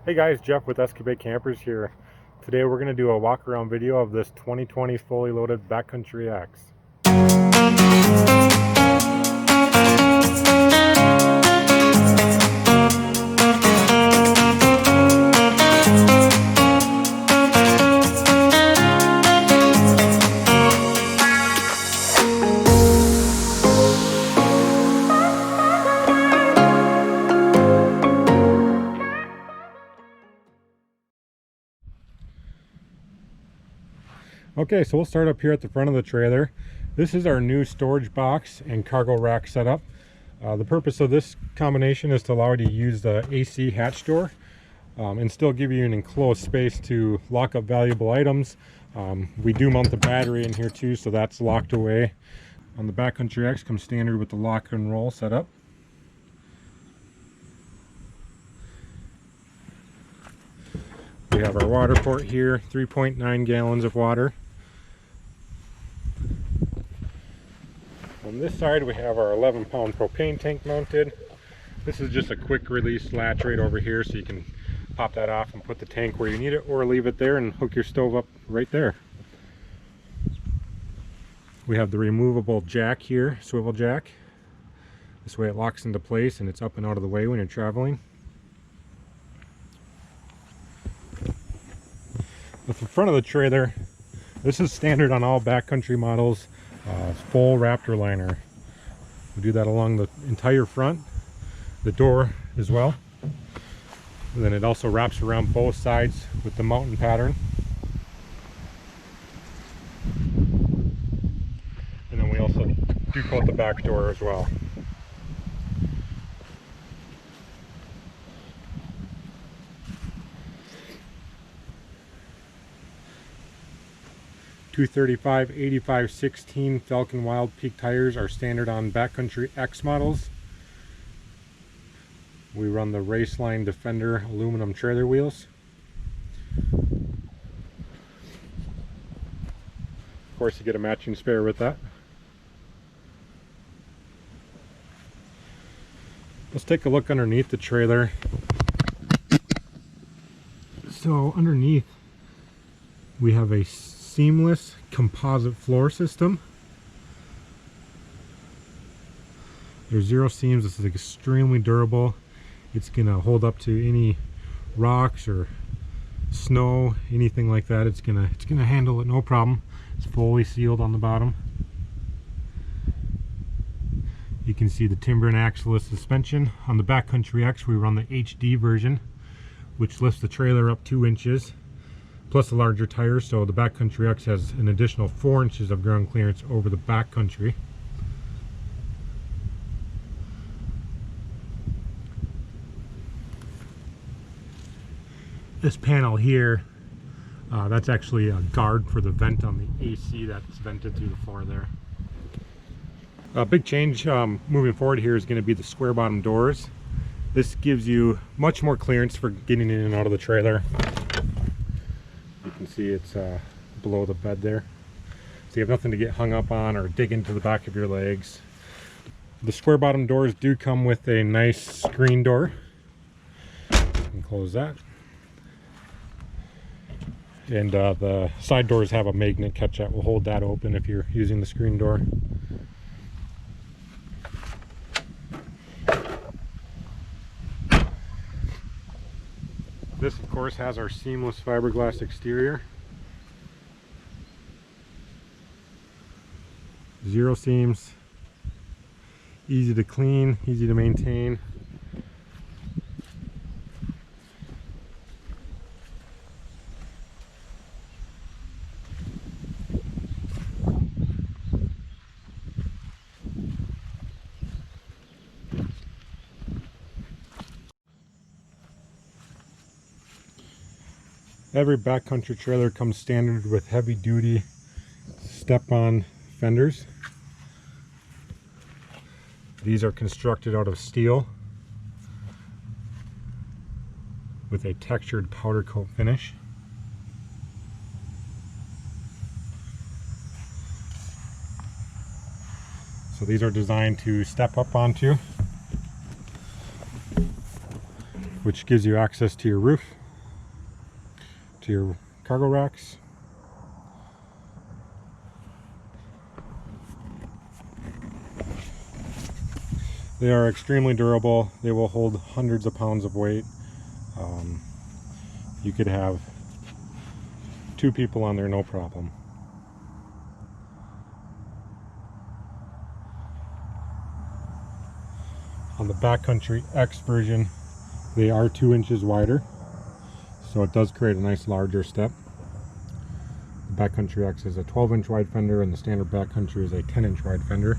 Hey guys, Jeff with Escapade Campers here. Today we're going to do a walk around video of this 2020 fully loaded Backcountry X. Okay, so we'll start up here at the front of the trailer. This is our new storage box and cargo rack setup. The purpose of this combination is to allow you to use the AC hatch door and still give you an enclosed space to lock up valuable items. We do mount the battery in here too, so that's locked away. On the Backcountry X comes standard with the lock and roll setup. We have our water port here, 3.9 gallons of water. On this side we have our 11-pound propane tank mounted. This is just a quick release latch right over here, so you can pop that off and put the tank where you need it, or leave it there and hook your stove up right there. We have the removable jack here, swivel jack. This way it locks into place and it's up and out of the way when you're traveling. At the front of the trailer, this is standard on all backcountry models. Full Raptor liner. We do that along the entire front, the door as well. And then it also wraps around both sides with the mountain pattern. And then we also do coat the back door as well. .235/85/16 Falcon Wild Peak tires are standard on Backcountry X models. We run the Raceline Defender aluminum trailer wheels. Of course, you get a matching spare with that. Let's take a look underneath the trailer. So underneath we have a seamless composite floor system. There's zero seams. This is extremely durable. It's gonna hold up to any rocks or snow, anything like that. It's gonna handle it no problem. It's fully sealed on the bottom. You can see the timber and axle-less suspension. On the Backcountry X we run the HD version, which lifts the trailer up 2 inches. Plus a larger tire, so the Backcountry X has an additional 4 inches of ground clearance over the Backcountry. This panel here, that's actually a guard for the vent on the AC that's vented through the floor there. A big change moving forward here is going to be the square bottom doors. This gives you much more clearance for getting in and out of the trailer. You can see it's below the bed there, so you have nothing to get hung up on or dig into the back of your legs. The square bottom doors do come with a nice screen door. You can close that, and the side doors have a magnet catch that will hold that open if you're using the screen door. This, of course, has our seamless fiberglass exterior. Zero seams, easy to clean, easy to maintain. Every backcountry trailer comes standard with heavy duty step-on fenders. These are constructed out of steel with a textured powder coat finish. So these are designed to step up onto. which gives you access to your roof, to your cargo racks. They are extremely durable. They will hold hundreds of pounds of weight. You could have 2 people on there, no problem. On the Backcountry X version, they are 2 inches wider, so it does create a nice larger step. The Backcountry X is a 12-inch wide fender, and the standard Backcountry is a 10-inch wide fender.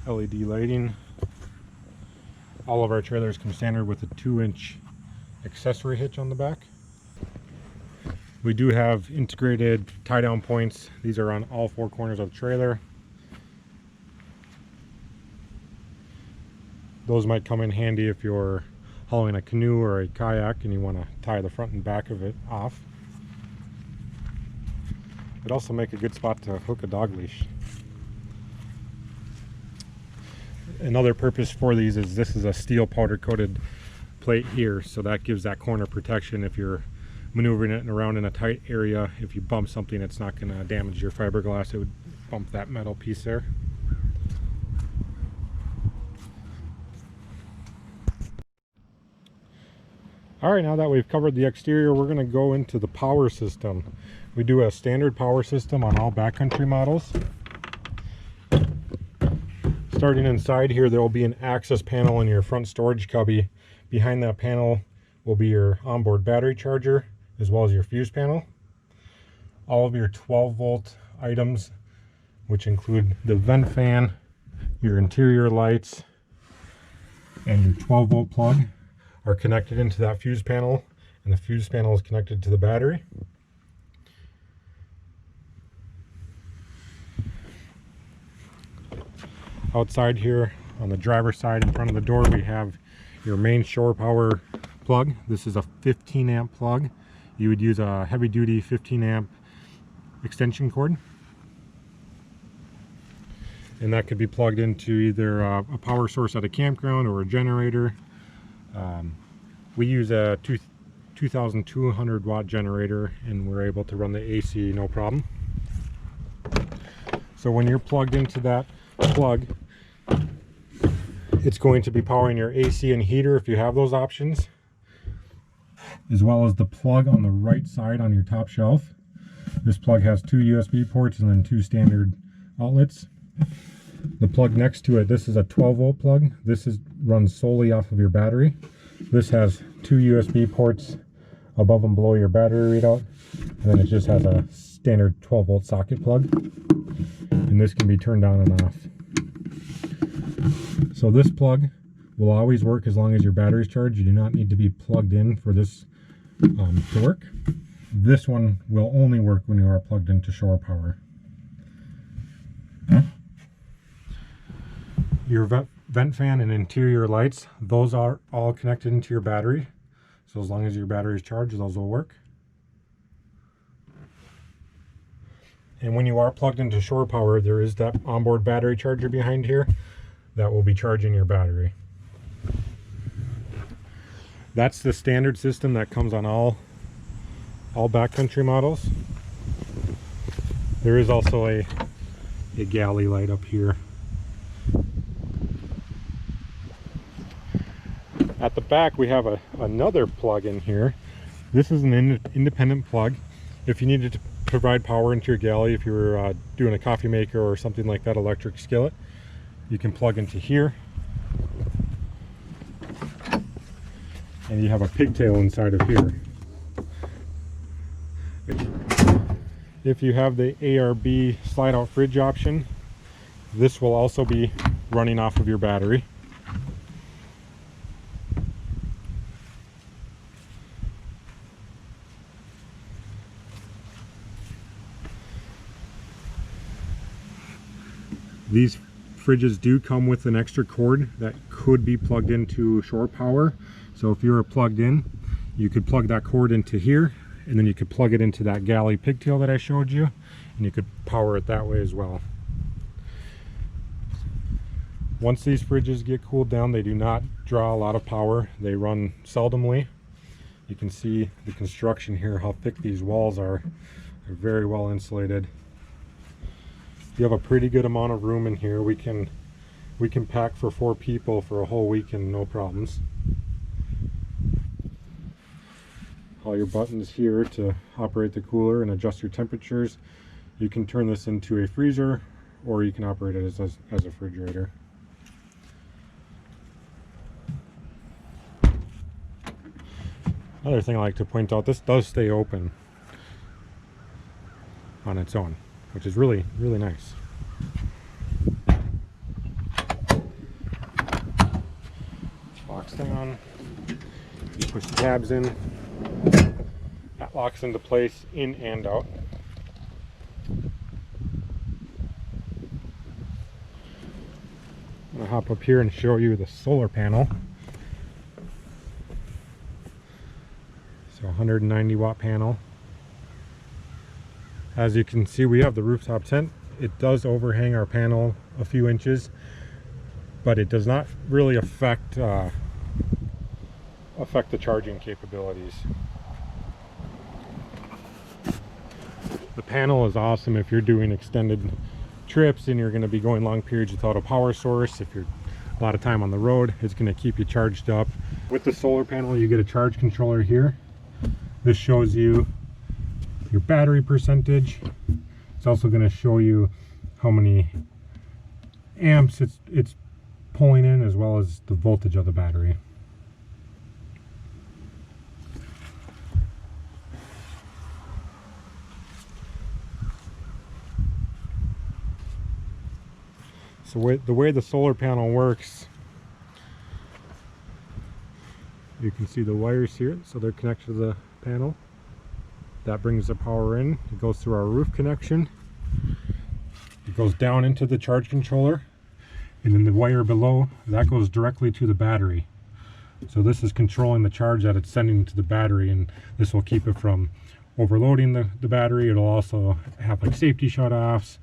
LED lighting. All of our trailers come standard with a 2-inch accessory hitch on the back. We do have integrated tie-down points. These are on all 4 corners of the trailer. Those might come in handy if you're hauling a canoe or a kayak and you want to tie the front and back of it off. It'd also make a good spot to hook a dog leash. Another purpose for these is this is a steel powder coated plate here, so that gives that corner protection. If you're maneuvering it around in a tight area, if you bump something, it's not going to damage your fiberglass. It would bump that metal piece there. Alright, now that we've covered the exterior, we're going to go into the power system. We do a standard power system on all backcountry models. Starting inside here, there will be an access panel in your front storage cubby. Behind that panel will be your onboard battery charger, as well as your fuse panel. All of your 12-volt items, which include the vent fan, your interior lights, and your 12-volt plug, are connected into that fuse panel, and the fuse panel is connected to the battery. Outside here on the driver's side in front of the door, we have your main shore power plug. This is a 15 amp plug. You would use a heavy duty 15 amp extension cord, and that could be plugged into either a power source at a campground or a generator. We use a 2200 watt generator, and we're able to run the AC no problem. So when you're plugged into that plug, it's going to be powering your AC and heater if you have those options, as well as the plug on the right side on your top shelf. This plug has 2 USB ports and then 2 standard outlets. The plug next to it, this is a 12-volt plug. This runs solely off of your battery. This has 2 USB ports above and below your battery readout, and then it just has a standard 12-volt socket plug, and this can be turned on and off. So this plug will always work as long as your battery is charged. You do not need to be plugged in for this to work. This one will only work when you are plugged into shore power. Your vent fan and interior lights, those are all connected into your battery. So as long as your battery is charged, those will work. And when you are plugged into shore power, there is that onboard battery charger behind here that will be charging your battery. That's the standard system that comes on all backcountry models. There is also a galley light up here. At the back we have another plug in here. This is an independent plug. If you needed to provide power into your galley, if you were doing a coffee maker or something like that, electric skillet, you can plug into here, and you have a pigtail inside of here. If you have the ARB slide out fridge option, this will also be running off of your battery. These fridges do come with an extra cord that could be plugged into shore power. So if you were plugged in, you could plug that cord into here, and then you could plug it into that galley pigtail that I showed you, and you could power it that way as well. Once these fridges get cooled down, they do not draw a lot of power. They run seldomly. You can see the construction here, how thick these walls are. They're very well insulated. You have a pretty good amount of room in here. We can pack for 4 people for a whole weekend, no problems. All your buttons here to operate the cooler and adjust your temperatures. You can turn this into a freezer, or you can operate it as a refrigerator. Another thing I like to point out, this does stay open on its own, which is really, really nice. Locks down. You push the tabs in. That locks into place in and out. I'm gonna hop up here and show you the solar panel. So 190 watt panel. As you can see, we have the rooftop tent. It does overhang our panel a few inches, but it does not really affect the charging capabilities. The panel is awesome if you're doing extended trips and you're going to be going long periods without a power source. If you're a lot of time on the road, it's going to keep you charged up. With the solar panel, you get a charge controller here. This shows you your battery percentage. It's also going to show you how many amps it's pulling in, as well as the voltage of the battery. So the way the solar panel works, you can see the wires here, so they're connected to the panel. That brings the power in. It goes through our roof connection. It goes down into the charge controller, and then the wire below, that goes directly to the battery. So this is controlling the charge that it's sending to the battery, and this will keep it from overloading the battery. It'll also have like safety shut-offs.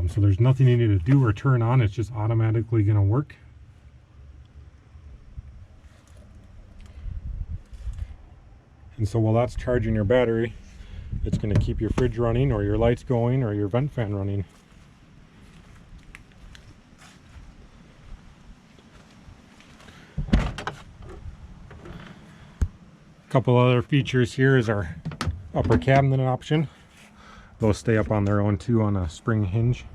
So there's nothing you need to do or turn on. It's just automatically going to work. And so while that's charging your battery, it's going to keep your fridge running, or your lights going, or your vent fan running. A couple other features here is our upper cabinet option. Those stay up on their own too, on a spring hinge.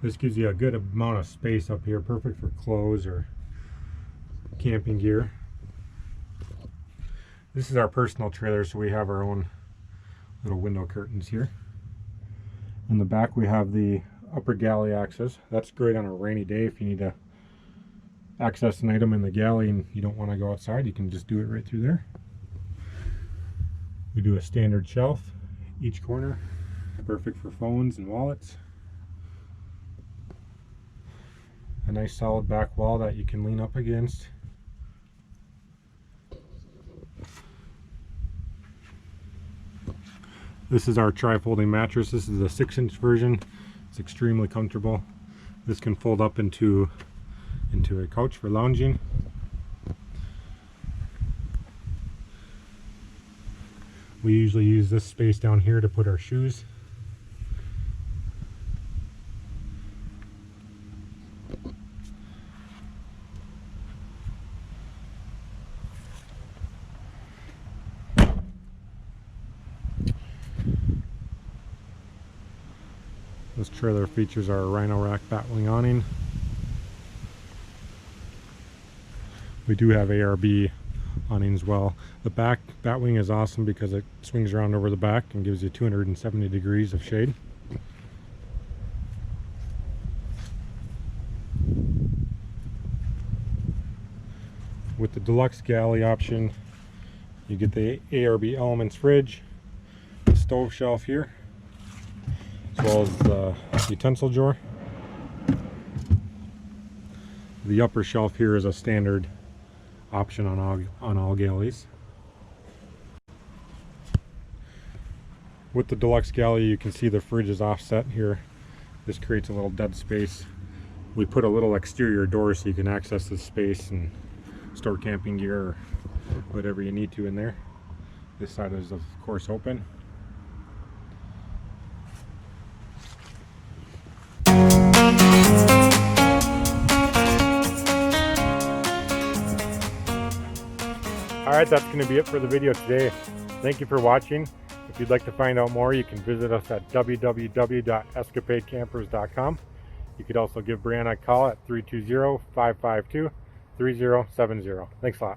This gives you a good amount of space up here, perfect for clothes or camping gear. This is our personal trailer, so we have our own little window curtains here. In the back we have the upper galley access. That's great on a rainy day if you need to access an item in the galley and you don't want to go outside. You can just do it right through there. We do a standard shelf each corner, perfect for phones and wallets. A nice solid back wall that you can lean up against. This is our tri-folding mattress. This is the 6-inch version. It's extremely comfortable. This can fold up into a couch for lounging. We usually use this space down here to put our shoes. This trailer features our Rhino Rack batwing awning. We do have ARB awning as well. The back batwing is awesome because it swings around over the back and gives you 270 degrees of shade. With the deluxe galley option, you get the ARB Elements fridge, the stove shelf here, as well as the utensil drawer. The upper shelf here is a standard option on all galleys. With the deluxe galley, you can see the fridge is offset here. This creates a little dead space. We put a little exterior door so you can access this space and store camping gear or whatever you need to in there. This side is of course open. Alright, that's going to be it for the video today. Thank you for watching. If you'd like to find out more, you can visit us at www.escapadecampers.com. You could also give Brianna a call at 320-552-3070. Thanks a lot.